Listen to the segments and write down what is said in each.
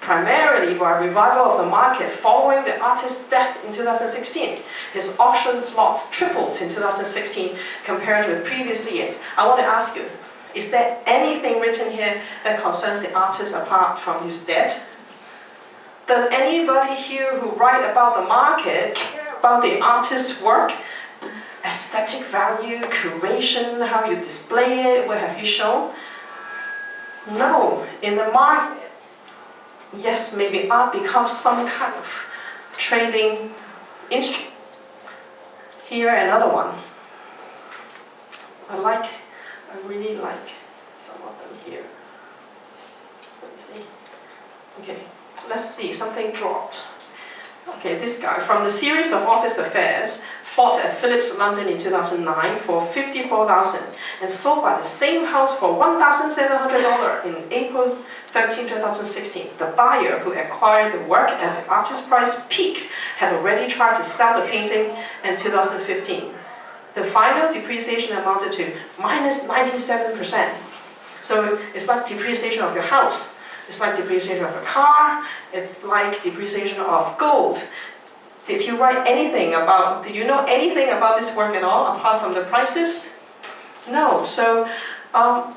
primarily by revival of the market following the artist's death in 2016. His auction slots tripled in 2016 compared with previous years. I want to ask you, is there anything written here that concerns the artist apart from his death? Does anybody here who write about the market care about the artist's work? Aesthetic value, curation, how you display it, what have you shown? No, in the market, yes, maybe art becomes some kind of trading instrument. Here, another one. I really like some of them here. Let me see. Okay, let's see, something dropped. Okay, this guy, from the series of office affairs, bought at Phillips London in 2009 for $54,000 and sold by the same house for $1,700 in April 13, 2016. The buyer who acquired the work at the artist price peak had already tried to sell the painting in 2015. The final depreciation amounted to minus 97%. So it's like depreciation of your house. It's like depreciation of a car. It's like depreciation of gold. Did you write anything about, did you know anything about this work at all, apart from the prices? No, so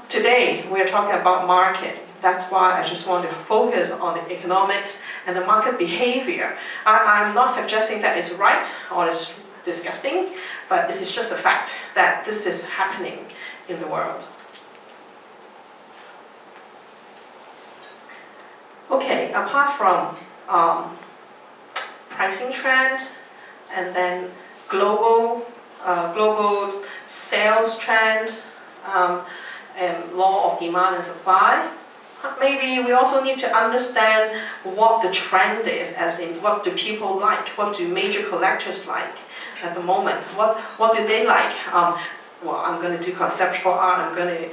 today we're talking about market. That's why I just want to focus on the economics and the market behavior. I'm not suggesting that it's right or it's disgusting, but this is just a fact that this is happening in the world. Okay, apart from pricing trend, and then global sales trend, and law of demand and supply. Maybe we also need to understand what the trend is, as in what do people like, what do major collectors like at the moment, what do they like? Well, I'm going to do conceptual art, I'm going to,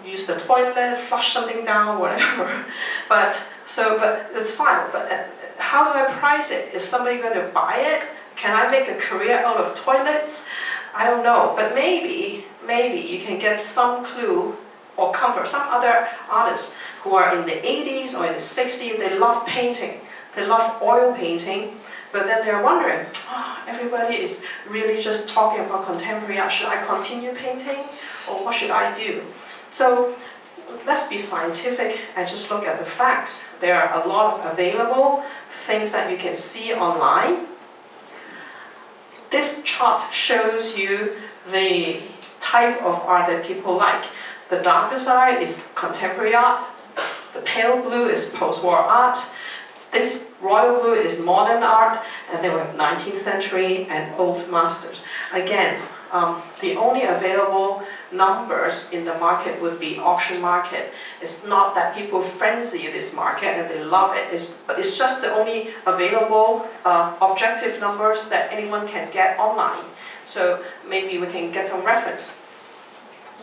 use the toilet, flush something down, whatever. But it's fine. But how do I price it? Is somebody going to buy it? Can I make a career out of toilets? I don't know. But maybe you can get some clue or comfort. Some other artists who are in the 80s or in the 60s, they love painting. They love oil painting. But then they're wondering, everybody is really just talking about contemporary art. Should I continue painting, or what should I do? So let's be scientific and just look at the facts. There are a lot of available things that you can see online. This chart shows you the type of art that people like. The darker side is contemporary art. The pale blue is post-war art. This royal blue is modern art, and then we have 19th century and old masters. Again, the only available numbers in the market would be auction market. It's not that people frenzy this market and they love it, but it's just the only available objective numbers that anyone can get online. So maybe we can get some reference.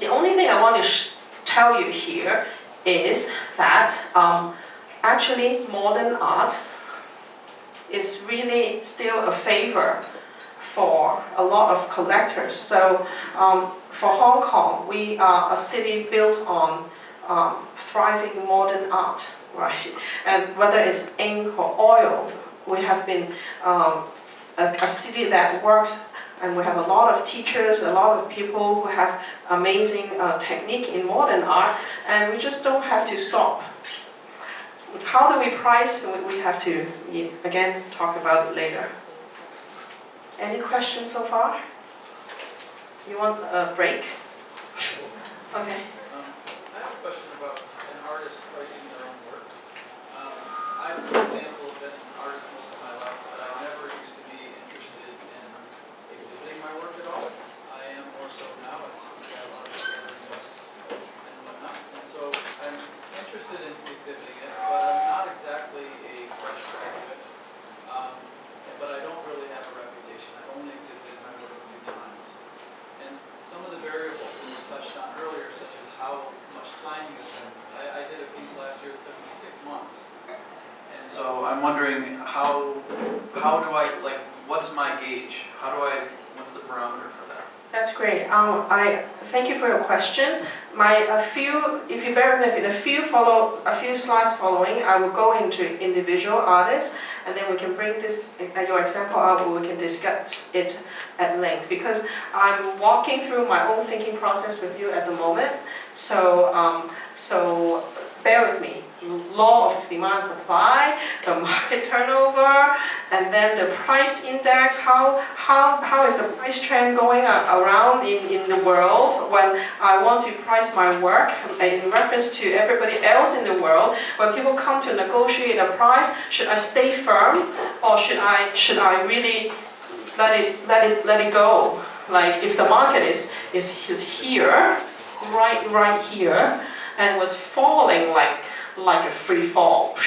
The only thing I want to tell you here is that actually modern art is really still a favor for a lot of collectors. So for Hong Kong, we are a city built on thriving modern art, right? And whether it's ink or oil, we have been a city that works, and we have a lot of teachers, a lot of people who have amazing technique in modern art, and we just don't have to stop. How do we price? We have to, again, talk about it later. Any questions so far? You want a break? Okay. I have a question about an artist pricing their own work. I've, for example, been an artist most of my life, but I never used to be interested in exhibiting my work at all. I am more so now, as we got a lot of galleries and whatnot. And so I'm interested in exhibiting it, but I'm not exactly a fresh graduate. But I don't really have a reputation. I've only exhibited my work a few times. And some of the variables that we touched on earlier, such as how much time you spend. I did a piece last year that took me 6 months. And so I'm wondering how do I, like, what's my gauge? What's the barometer for that? That's great. I thank you for your question. If you bear with me, a few slides following, I will go into individual artists, and then we can bring this your example up. We can discuss it at length because I'm walking through my own thinking process with you at the moment. So bear with me. Law of demand and supply, the market turnover, and then the price index. How is the price trend going around in the world when I want to price my work in reference to everybody else in the world? When people come to negotiate a price, should I stay firm or should I really let it go? Like if the market is here, right here, and was falling like a free fall.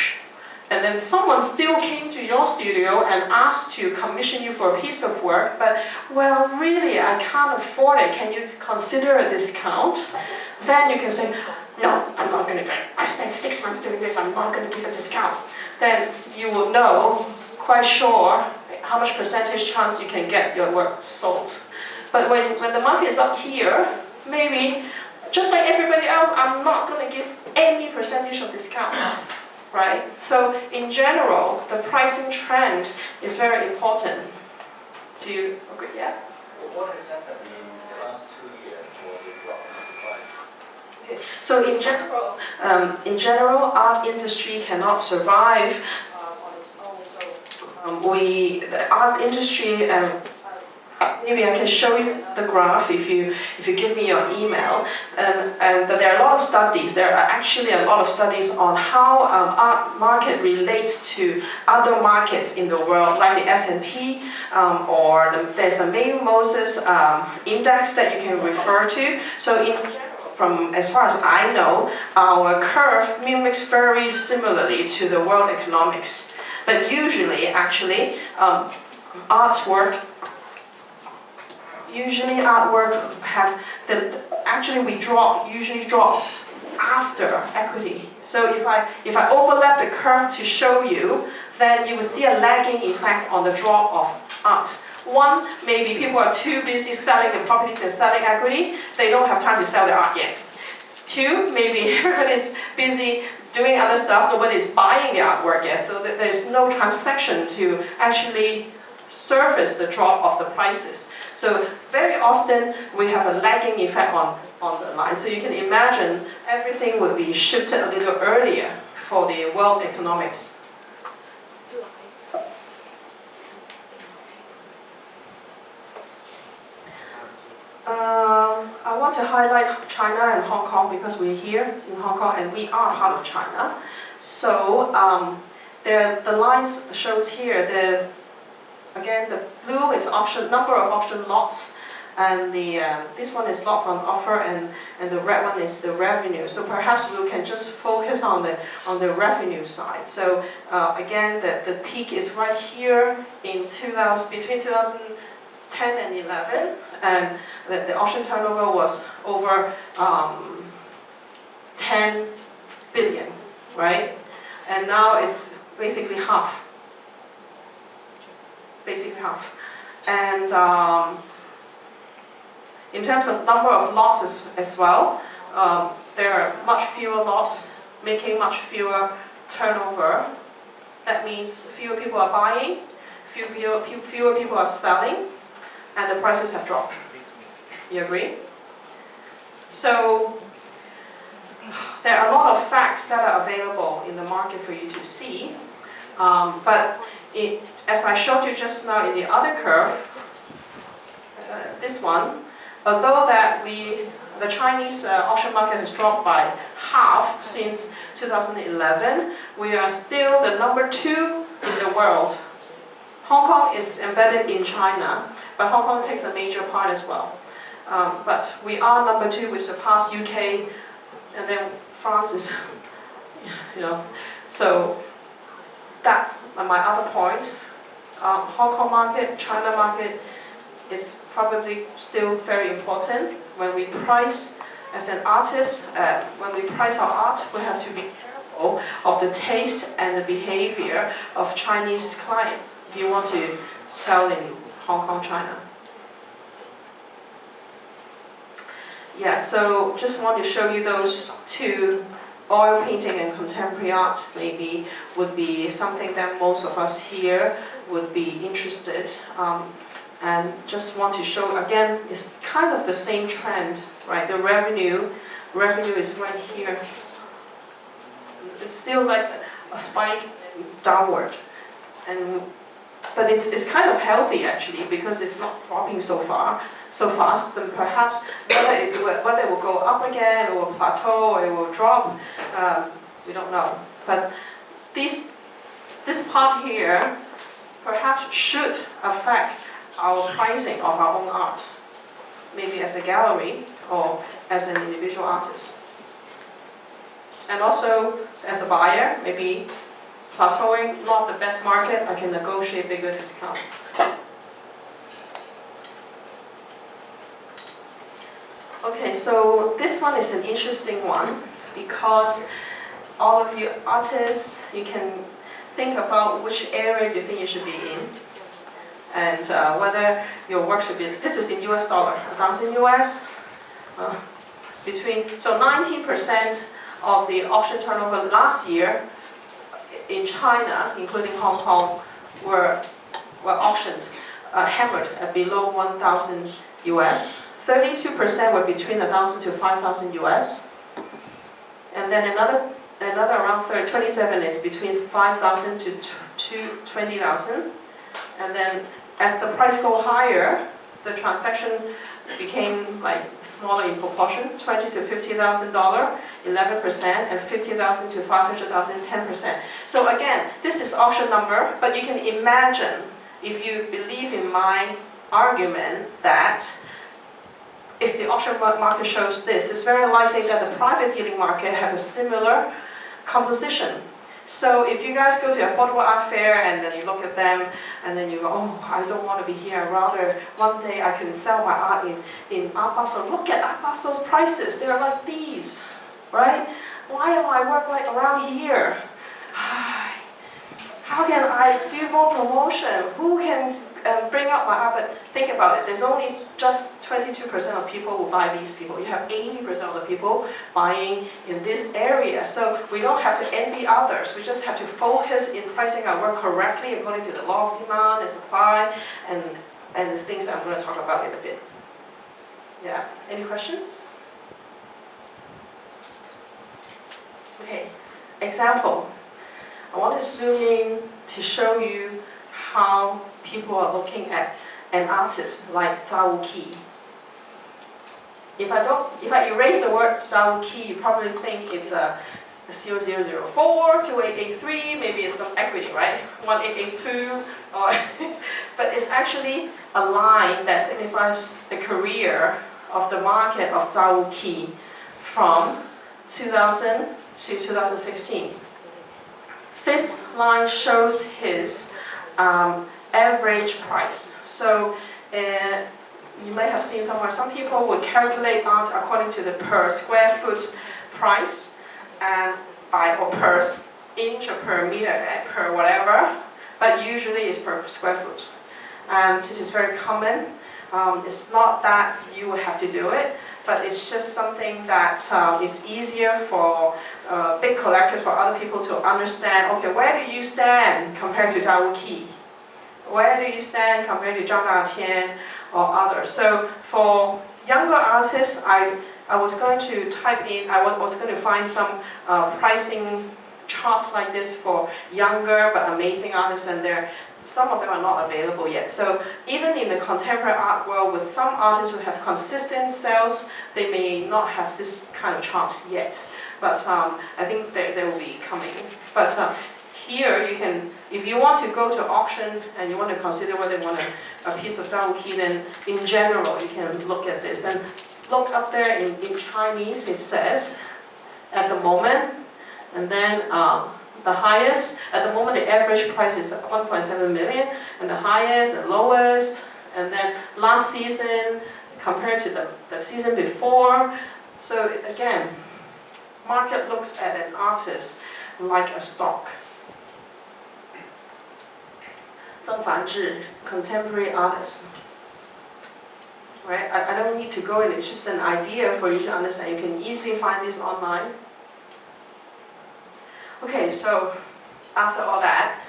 And then someone still came to your studio and asked to commission you for a piece of work, but well, really, I can't afford it. Can you consider a discount? Then you can say, no, I'm not going to do it. I spent 6 months doing this, I'm not going to give a discount. Then you will know, quite sure, how much percentage chance you can get your work sold. But when the market is up here, maybe, just like everybody else, I'm not going to give any percentage of discount, right? So in general, the pricing trend is very important. Do you agree? Yeah? What has happened in the last 2 years for the drop in the price? Okay. So in general, art industry cannot survive on its own. So the art industry. Maybe I can show you the graph if you give me your email. And there are a lot of studies. There are actually a lot of studies on how art market relates to other markets in the world, like the S&P, there's the May Moses index that you can refer to. So in from as far as I know, our curve mimics very similarly to the world economics. But usually, actually, artwork usually drop after equity. So if I overlap the curve to show you, then you will see a lagging effect on the drop of art. One, maybe people are too busy selling the properties and selling equity, they don't have time to sell their art yet. Two, maybe everybody's busy doing other stuff, nobody's buying the artwork yet, so there's no transaction to actually surface the drop of the prices. So very often we have a lagging effect on the line. So you can imagine everything would be shifted a little earlier for the world economics. I want to highlight China and Hong Kong because we're here in Hong Kong and we are part of China. So the lines shows here again, the blue is number of auction lots, and this one is lots on offer, and the red one is the revenue. So perhaps we can just focus on the revenue side. So again, the peak is right here in between 2010 and 11, and the auction turnover was over 10 billion, right? And now it's basically half. And in terms of number of lots as well, there are much fewer lots, making much fewer turnover. That means fewer people are buying, fewer people are selling, and the prices have dropped. You agree? So there are a lot of facts that are available in the market for you to see, but as I showed you just now in the other curve, this one, although that the Chinese auction market has dropped by half since 2011, we are still the number 2 in the world. Hong Kong is embedded in China, but Hong Kong takes a major part as well. But we are number 2, we surpass UK, and then France is, so that's my other point. Hong Kong market, China market, it's probably still very important. When we price as an artist, when we price our art, we have to be careful of the taste and the behavior of Chinese clients if you want to sell in Hong Kong, China. Yeah, so just want to show you those two, oil painting and contemporary art maybe would be something that most of us here would be interested. And just want to show again, it's kind of the same trend, right? The revenue is right here. It's still like a spike downward, but it's kind of healthy actually because it's not dropping so fast. And perhaps whether it will go up again or plateau or it will drop, we don't know. But this part here perhaps should affect our pricing of our own art, maybe as a gallery or as an individual artist. And also as a buyer, maybe plateauing, not the best market, I can negotiate bigger discount. Okay, so this one is an interesting one because all of you artists, you can think about which area you think you should be in and whether your work should be, this is in US dollar, amounts in US, so 19% of the auction turnover last year in China, including Hong Kong, were auctioned, hammered at below 1,000 US. 32% were between 1,000 to 5,000 US. And then another around 27 is between 5,000 to 20,000. And then as the price go higher, the transaction became like smaller in proportion, $20,000 to $50,000, 11%, and $50,000 to $500,000, 10%. So again, this is auction number, but you can imagine, if you believe in my argument, that if the auction market shows this, it's very likely that the private dealing market have a similar composition. So if you guys go to affordable art fair and then you look at them and then you go, oh, I don't want to be here. Rather, one day I can sell my art in Art Basel. Look at Art Basel's prices. They're like these, right? Why am I work like around here? How can I do more promotion? Who can bring up my art? But think about it. There's only just 22% of people who buy these people. You have 80% of the people buying in this area. So we don't have to envy others. We just have to focus in pricing our work correctly according to the law of demand and supply and the things that I'm going to talk about in a bit. Yeah. Any questions? Okay. Example. I want to zoom in to show you how people are looking at an artist like Zhao Qi. If I erase the word Zhao Qi, you probably think it's a 0004, 2883, maybe it's some equity, right? 1882, but it's actually a line that signifies the career of the market of Zhao Qi from 2000 to 2016. This line shows his average price. So you may have seen somewhere, some people would calculate art according to the per square foot price and or per inch or per meter, per whatever, but usually it's per square foot. And it is very common. It's not that you will have to do it, but it's just something that it's easier for big collectors, for other people to understand, okay, where do you stand compared to Zhao Qi? Where do you stand compared to Zhang Daqian or others? So for younger artists, I was going to type in, I was going to find some pricing charts like this for younger but amazing artists, and some of them are not available yet. So even in the contemporary art world, with some artists who have consistent sales, they may not have this kind of chart yet. But I think they will be coming. But here you can, if you want to go to auction and you want to consider whether you want a piece of Zhao Qi, then in general you can look at this. And look up there in Chinese, it says, at the moment, and then the highest, at the moment the average price is 1.7 million, and the highest and lowest, and then last season compared to the season before. So again, market looks at an artist like a stock. Zheng Fanzhi, contemporary artist. Right? I I don't need to go in, it's just an idea for you to understand. You can easily find this online. Okay, so after all that,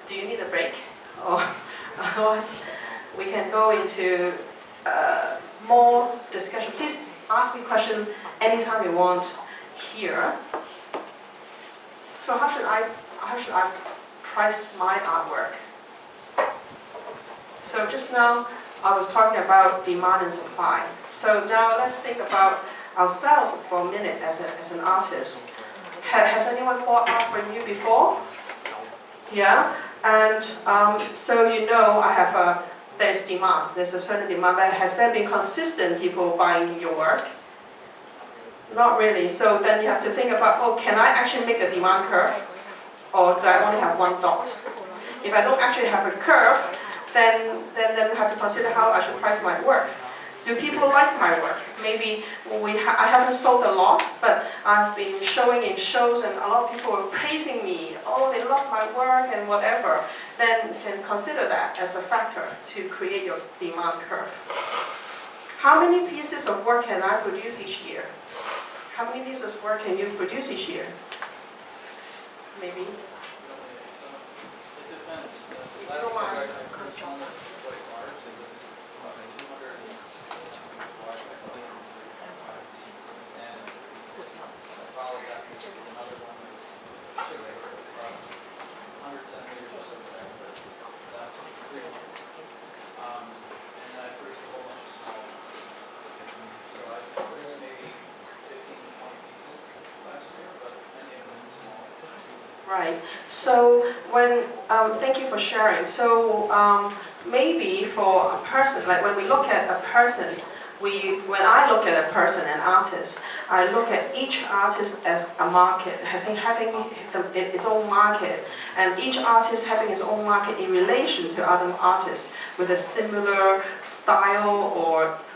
do you need a break? Or otherwise, we can go into more discussion. Please ask me questions anytime you want here. So how should I price my artwork? So just now I was talking about demand and supply. So now let's think about ourselves for a minute as an artist. Has anyone bought art from you before? Yeah, and so you know I have there's demand. There's a certain demand, but has there been consistent people buying your work? Not really. So then you have to think about, oh, can I actually make a demand curve, or do I only have one dot? If I don't actually have a curve, then we have to consider how I should price my work. Do people like my work? Maybe I haven't sold a lot, but I've been showing in shows and a lot of people are praising me. Oh, they love my work and whatever. Then you can consider that as a factor to create your demand curve. How many pieces of work can I produce each year? How many pieces of work can you produce each year? Maybe? It depends. Last year I produced one that was quite large. It was 260 wide by 135. And I followed that with another one that was circular, about 100 centimeters or so diameter. That took 3 months. And then I produced a whole bunch of small ones. So I produced maybe 15 to 20 pieces last year, but many of them were small. Right. So thank you for sharing. So maybe for a person, like when we look at a person, when I look at a person, an artist, I look at each artist as a market, having its own market, and each artist having its own market in relation to other artists with a similar style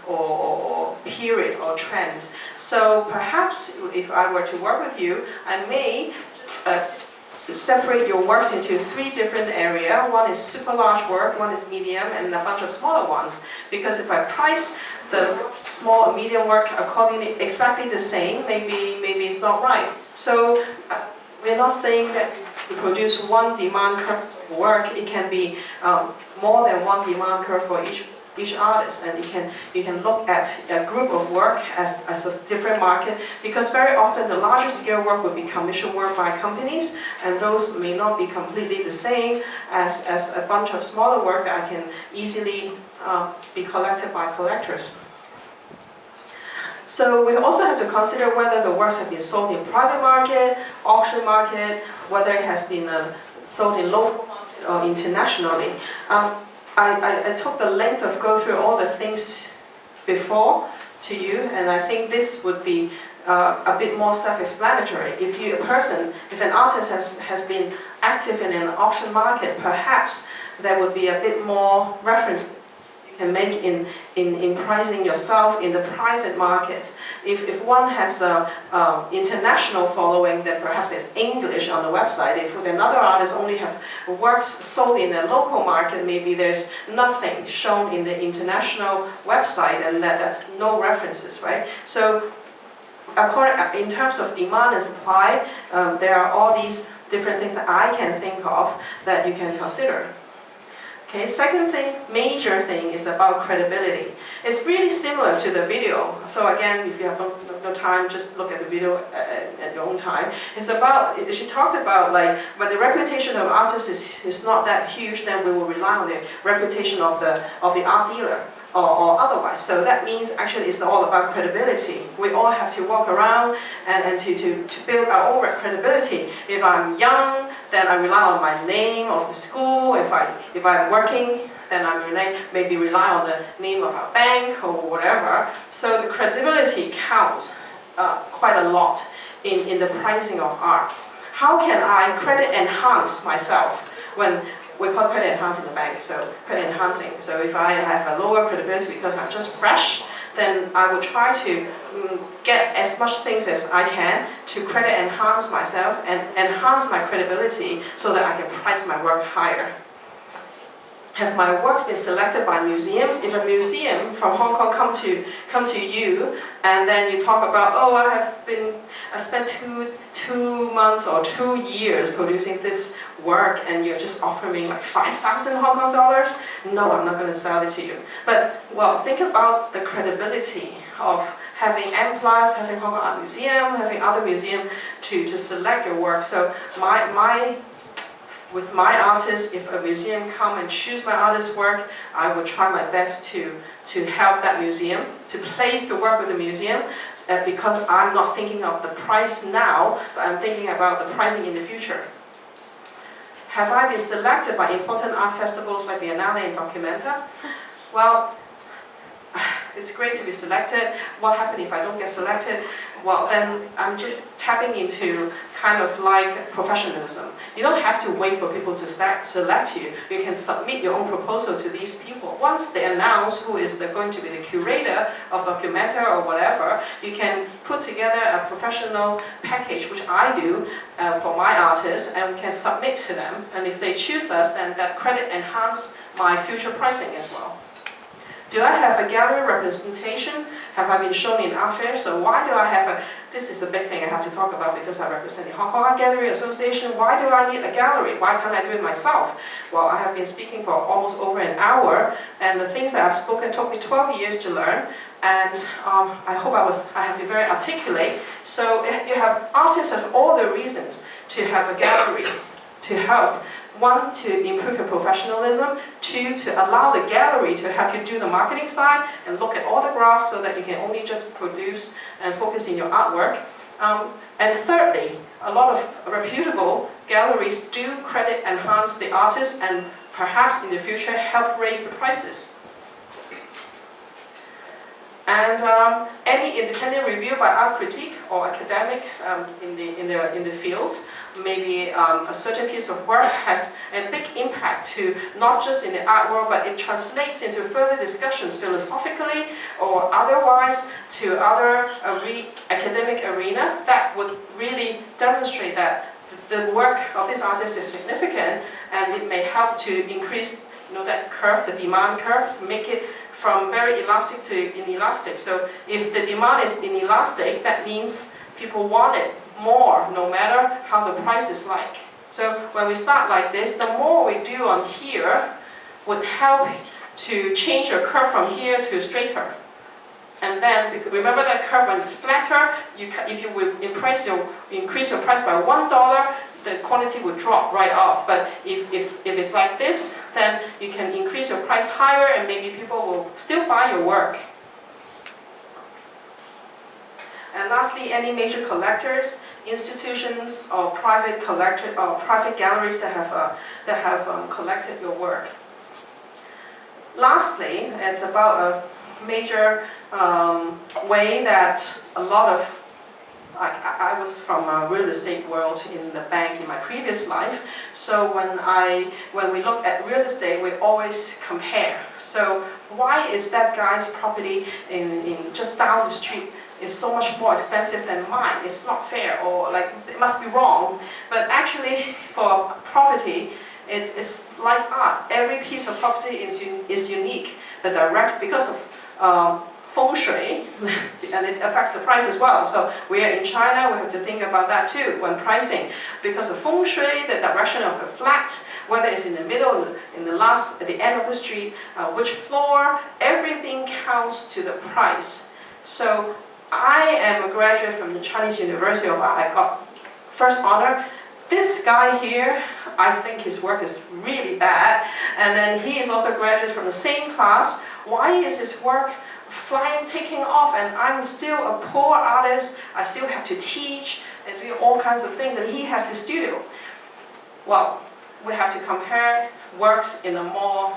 or period or trend. So perhaps if I were to work with you, I may separate your works into 3 different areas. One is super large work, one is medium, and a bunch of smaller ones. Because if I price the small and medium work accordingly exactly the same, maybe it's not right. So we're not saying that to produce one demand curve work, it can be more than one demand curve for each artist, and you can look at a group of work as a different market, because very often the larger scale work will be commission work by companies, and those may not be completely the same as a bunch of smaller work that I can easily be collected by collectors. So we also have to consider whether the works have been sold in private market, auction market, whether it has been sold in local market or internationally. I took the length of go through all the things before to you, and I think this would be a bit more self-explanatory. If an artist has been active in an auction market, perhaps there would be a bit more references you can make in pricing yourself in the private market. If one has international following, then perhaps there's English on the website. If another artist only have works sold in a local market, maybe there's nothing shown in the international website, and that's no references, right? So in terms of demand and supply, there are all these different things that I can think of that you can consider. Okay, second thing, major thing, is about credibility. It's really similar to the video. So again, if you have no time, just look at the video at your own time. It's about, she talked about like, when the reputation of artists is not that huge, then we will rely on the reputation of the art dealer or otherwise. So that means actually it's all about credibility. We all have to walk around and to build our own credibility. If I'm young, then I rely on my name of the school. If I'm working, then I maybe rely on the name of a bank or whatever. So the credibility counts quite a lot in the pricing of art. How can I credit enhance myself when we call credit enhancing the bank, so credit enhancing. So if I have a lower credibility because I'm just fresh, then I will try to get as much things as I can to credit enhance myself and enhance my credibility so that I can price my work higher. have my works been selected by museums? If a museum from Hong Kong come to you, and then you talk about, oh, I spent two months or 2 years producing this work, and you're just offering me like 5,000 Hong Kong dollars? No, I'm not going to sell it to you. But well, think about the credibility of having M+, having Hong Kong Art Museum, having other museums to select your work. So with my artists, if a museum come and choose my artist's work, I would try my best to help that museum, to place the work with the museum, because I'm not thinking of the price now, but I'm thinking about the pricing in the future. Have I been selected by important art festivals like Biennale and Documenta? Well, it's great to be selected. What happens if I don't get selected? Well, then I'm just tapping into kind of like professionalism. You don't have to wait for people to select you. You can submit your own proposal to these people. Once they announce who is going to be the curator of Documenta or whatever, you can put together a professional package, which I do for my artists, and we can submit to them. And if they choose us, then that credit enhance my future pricing as well. Do I have a gallery representation? Have I been shown in art fairs? So why do I have this is a big thing I have to talk about because I represent the Hong Kong Art Gallery Association. Why do I need a gallery? Why can't I do it myself? Well, I have been speaking for almost over an hour, and the things that I've spoken took me 12 years to learn. And I hope I have been very articulate. So you have artists have all the reasons to have a gallery to help. 1, to improve your professionalism. 2, to allow the gallery to help you do the marketing side and look at all the graphs so that you can only just produce and focus in your artwork. And thirdly, a lot of reputable galleries do credit enhance the artist and perhaps in the future help raise the prices. And any independent review by art critique or academics in the field, maybe a certain piece of work has a big impact to not just in the art world, but it translates into further discussions philosophically or otherwise to other academic arena that would really demonstrate that the work of this artist is significant, and it may help to increase that curve, the demand curve, to make it from very elastic to inelastic. So if the demand is inelastic, that means people want it more, no matter how the price is like. So when we start like this, the more we do on here would help to change your curve from here to straighter. And then, remember that curve when it's flatter, if you will increase your price by $1, the quantity will drop right off. But if it's like this, then you can increase your price higher and maybe people will still buy your work. And lastly, any major collectors, institutions or private collector or private galleries that have collected your work. Lastly, it's about a major way that a lot of I was from a real estate world in the bank in my previous life. So when we look at real estate, we always compare. So why is that guy's property in just down the street is so much more expensive than mine? It's not fair, or like it must be wrong. But actually, for property, it's like art. Every piece of property is unique. Because of feng shui, and it affects the price as well. So we are in China, we have to think about that too when pricing. Because of feng shui, the direction of the flat, whether it's in the middle, at the end of the street, which floor, everything counts to the price. So I am a graduate from the Chinese University of Art. I got first honor. This guy here, I think his work is really bad. And then he is also a graduate from the same class. Why is his work taking off, and I'm still a poor artist? I still have to teach and do all kinds of things, and he has his studio. Well, we have to compare works in a more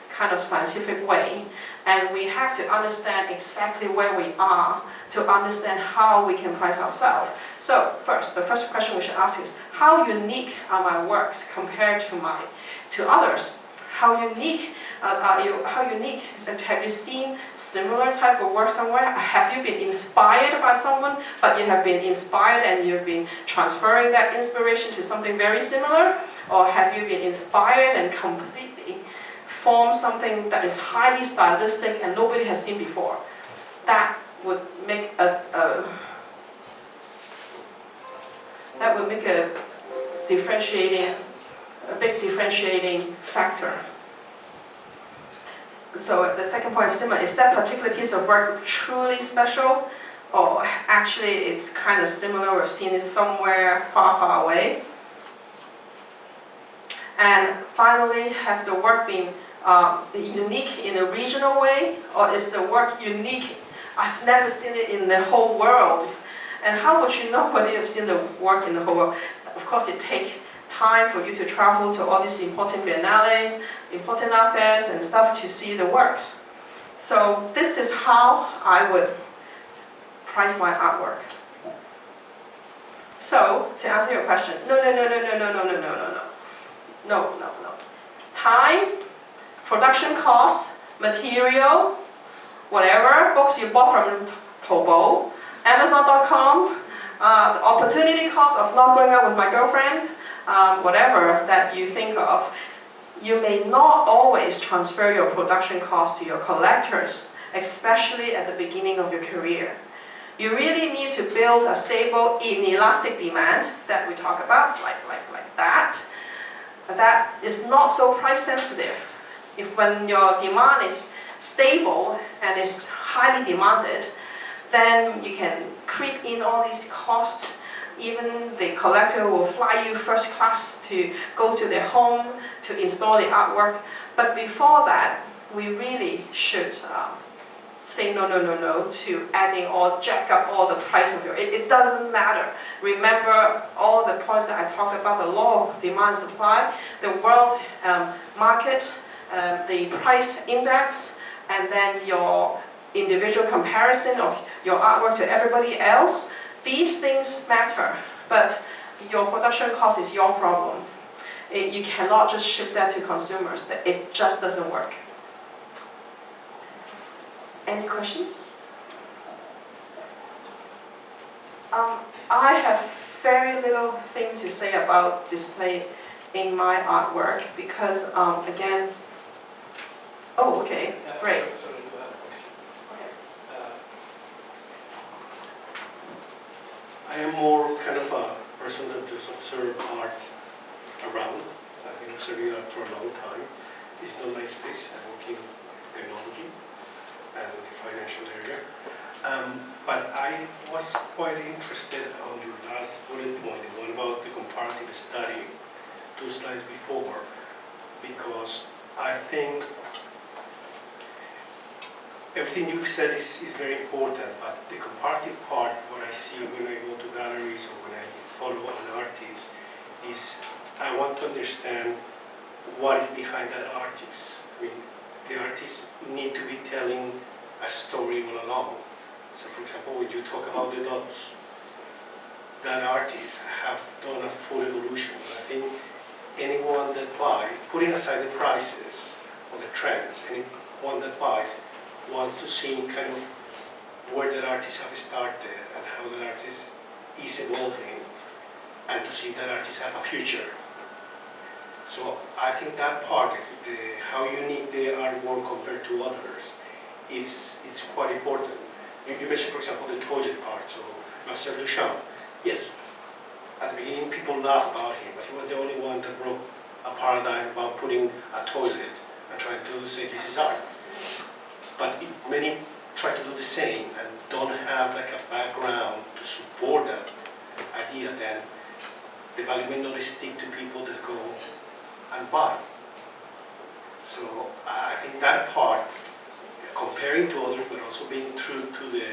kind of scientific way, and we have to understand exactly where we are to understand how we can price ourselves. So the first question we should ask is, how unique are my works compared to others? How unique are you? How unique? Have you seen similar type of work somewhere? Have you been inspired by someone, but you have been inspired and you've been transferring that inspiration to something very similar? Or have you been inspired and completely form something that is highly stylistic and nobody has seen before. That would make a big differentiating factor. So the second point is similar. Is that particular piece of work truly special? Or actually it's kind of similar, we've seen it somewhere far, far away? And finally, have the work been unique in a regional way? Or is the work unique? I've never seen it in the whole world. And how would you know whether you've seen the work in the whole world? Of course, it takes time for you to travel to all these important biennales, important art fairs and stuff to see the works. So this is how I would price my artwork. So, to answer your question, no. Time, production costs, material, whatever, books you bought from Taobao, Amazon.com, the opportunity cost of not going out with my girlfriend, whatever that you think of, you may not always transfer your production cost to your collectors, especially at the beginning of your career. You really need to build a stable, inelastic demand that we talk about, like that. That is not so price sensitive. If when your demand is stable and is highly demanded, then you can creep in all these costs. Even the collector will fly you first class to go to their home to install the artwork. But before that, we really should say no to adding or jack up all the price of your, it doesn't matter. Remember all the points that I talked about, the law of demand and supply, the world market, the price index, and then your individual comparison of your artwork to everybody else. These things matter, but your production cost is your problem. You cannot just ship that to consumers. It just doesn't work. Any questions? I have very little things to say about display in my artwork because, again, oh, okay, great. Sorry, I do have a question. Okay. I am more kind of a person that just observe art around. I've been observing art for a long time. It's not my space. I work in technology and the financial area. But I was quite interested on your last bullet point, the one about the comparative study, 2 slides before, because I think everything you said is very important, but the comparative part, what I see when I go to galleries or when I follow an artist, is I want to understand what is behind that artist. I mean, the artists need to be telling a story all along. So for example, when you talk about the dots, that artists have done a full evolution. I think anyone that buys, putting aside the prices or the trends, anyone that buys wants to see kind of where that artist have started and how that artist is evolving, and to see that artist have a future. So I think that part, how unique they are more compared to others, it's quite important. You mentioned, for example, the toilet part. So Marcel Duchamp, yes, at the beginning people laughed about him, but he was the only one that broke a paradigm about putting a toilet and trying to say this is art. But many try to do the same and don't have like a background to support that idea, then the value may not stick to people that go and buy. So I think that part, comparing to others, but also being true to the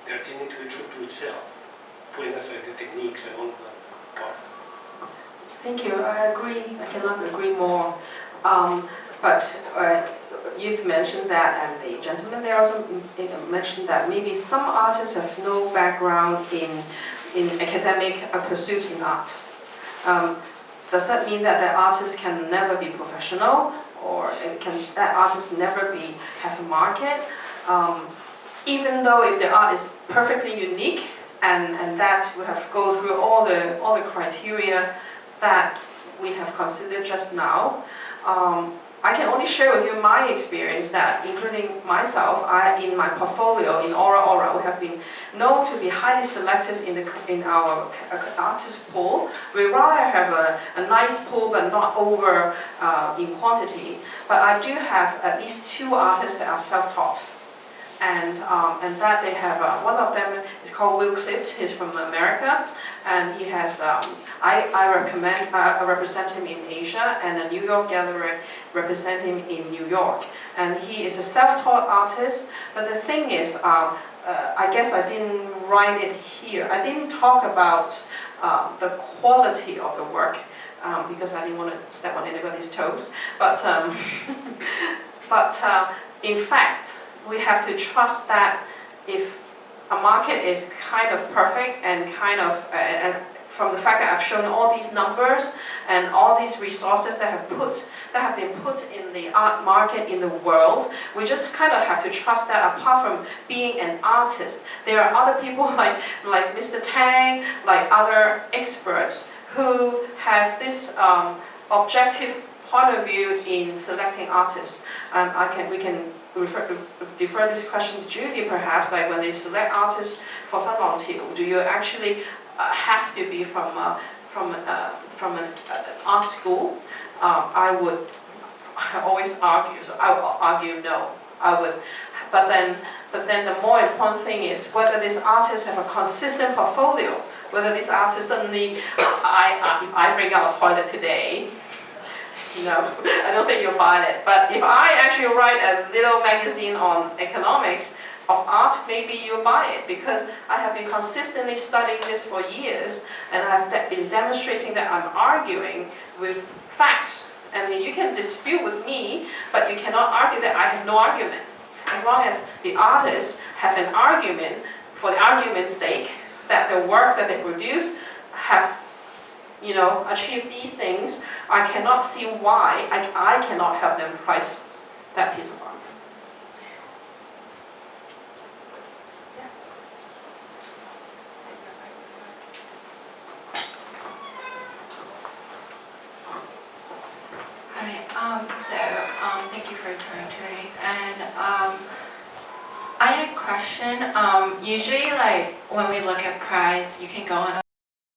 artist need to be true to itself, putting aside the techniques and all that part. Thank you. I agree. I cannot agree more. But you've mentioned that, and the gentleman there also mentioned that maybe some artists have no background in academic pursuit in art. Does that mean that artist can never be professional, or can that artist never have a market? Even though if the art is perfectly unique and that will have go through all the criteria that we have considered just now. I can only share with you my experience that, including myself, in my portfolio in Aura, we have been known to be highly selective in our artist pool. We rather have a nice pool, but not over in quantity. But I do have at least 2 artists that are self-taught. And that they have, one of them is called Will Clift, he's from America, and he has, I represent him in Asia, and the New York gallery represent him in New York. And he is a self-taught artist, but the thing is, I guess I didn't write it here, I didn't talk about the quality of the work, because I didn't want to step on anybody's toes, but, in fact, we have to trust that if a market is kind of perfect and kind of, and from the fact that I've shown all these numbers and all these resources that have been put in the art market in the world, we just kind of have to trust that apart from being an artist, there are other people like Mr. Tang, like other experts who have this objective point of view in selecting artists. We can defer this question to Judy, perhaps, like when they select artists for Sanlangqiu, do you actually have to be from an art school? I always argue, so I will argue no. I would, but then the more important thing is whether these artists have a consistent portfolio, whether these artists suddenly, if I bring out a toilet today, no, I don't think you'll buy it. But if I actually write a little magazine on economics of art, maybe you'll buy it, because I have been consistently studying this for years, and I've been demonstrating that I'm arguing with facts. And you can dispute with me, but you cannot argue that I have no argument. As long as the artists have an argument, for the argument's sake, that the works that they produce have, achieve these things, I cannot see why I cannot help them price that piece of art. Hi, thank you for your time today. And I had a question. Usually, like when we look at price, you can go on